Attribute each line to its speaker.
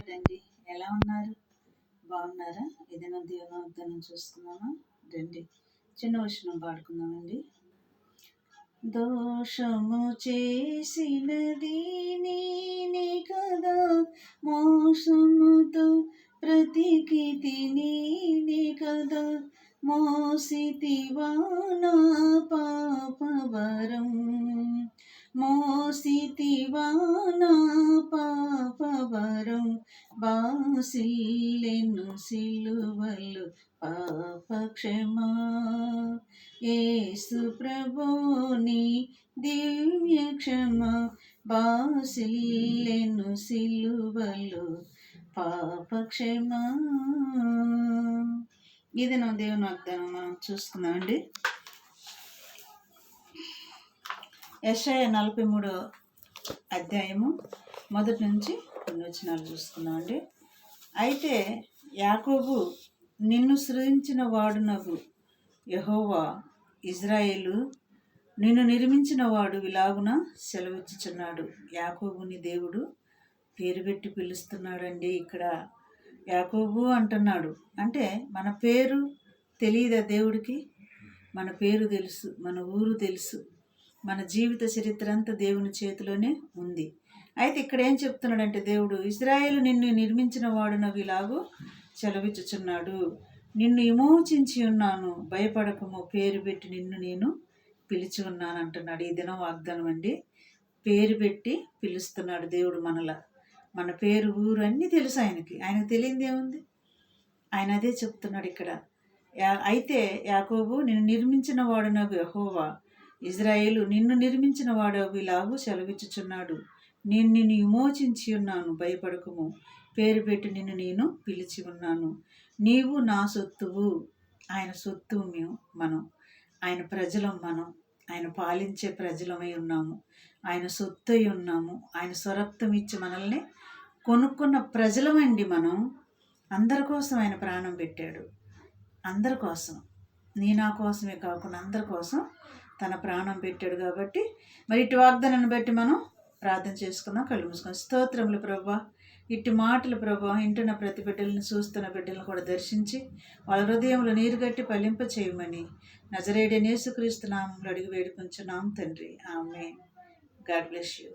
Speaker 1: రండి. ఎలా ఉన్నారు? బాగున్నారా? ఏదైనా దేవుని చూసుకున్నామా? రండి, చిన్న వచనం పాడుకుందామండి. దోషము చేసినది నేనే కదా, మోసముతో బ్రతికితి నేనే కదా, మోసితివా నా పాపభారం, మోసితివా నా పాపభారం, బాసిల్లెను సిలువలు పాపక్షమా. యేసు ప్రభుని దివ్య క్షమ, బాసిల్లెను సిలువలు పాపక్షమా. ఇది నా దేవుని వాగ్దానం. మనం చూసుకున్నామండి. యెషయా 43 అధ్యాయము 1 నుంచి 2 వచనాలు చూసుకున్నామండి. అయితే యాకోబు నిన్ను సృజించిన వాడునగు యెహోవా, ఇజ్రాయేలు నిన్ను నిర్మించిన వాడు ఇలాగున సెలవిచ్చుచున్నాడు. యాకోబుని దేవుడు పేరు పెట్టి పిలుస్తున్నాడండి. ఇక్కడ యాకోబు అంటున్నాడు. అంటే మన పేరు తెలియదా దేవుడికి? మన పేరు తెలుసు, మన ఊరు తెలుసు, మన జీవిత చరిత్ర అంతా దేవుని చేతిలోనే ఉంది. అయితే ఇక్కడ ఏం చెప్తున్నాడంటే దేవుడు, ఇజ్రాయేలు నిన్ను నిర్మించిన వాడు నాకు ఇలాగూ సెలవిచ్చుచున్నాడు. నిన్ను విమోచించి ఉన్నాను, భయపడకము, పేరు పెట్టి నిన్ను నేను పిలిచి ఉన్నాను అంటున్నాడు. ఈ దినం వాగ్దానం అండి. పేరు పెట్టి పిలుస్తున్నాడు దేవుడు మనలా. మన పేరు ఊరు అన్నీ తెలుసు ఆయనకు తెలియంది ఏముంది? ఆయన అదే చెప్తున్నాడు ఇక్కడ. అయితే యాకోబు నిన్ను నిర్మించిన వాడు నాకు యెహోవా, ఇజ్రాయేలు నిన్ను నిర్మించిన వాడు ఇలాగూ సెలవిచ్చుచున్నాడు. నేను నిన్ను విమోచించి ఉన్నాను, భయపడకము, పేరు పెట్టి నిన్ను నేను పిలిచి ఉన్నాను. నీవు నా సొత్తువు. ఆయన సొత్తు మనం, ఆయన ప్రజలం మనం, ఆయన పాలించే ప్రజలమై ఉన్నాము, ఆయన సొత్తు అయి ఉన్నాము. ఆయన స్వరక్తం ఇచ్చి మనల్ని కొనుక్కున్న ప్రజలమండి మనం. అందరి కోసం ఆయన ప్రాణం పెట్టాడు. అందరి కోసం, నీ నా కోసమే కాకుండా అందరి కోసం తన ప్రాణం పెట్టాడు. కాబట్టి మరి ఇటు వాగ్దానాన్ని బట్టి మనం ప్రార్థన చేసుకుందాం. కళ్ళు మూసుకొని. స్తోత్రములు ప్రభువా, ఇట్టి మాటలు ప్రభువా వింటున్న ప్రతి బిడ్డలను, చూస్తున్న బిడ్డలను కూడా దర్శించి వాళ్ళ హృదయంలో నీరు గట్టి ఫలింప చేయమని నజరేయుడైన యేసుక్రీస్తు నామములో అడిగి వేడుకొంచున్నాం తండ్రి. ఆమేన్. God bless you.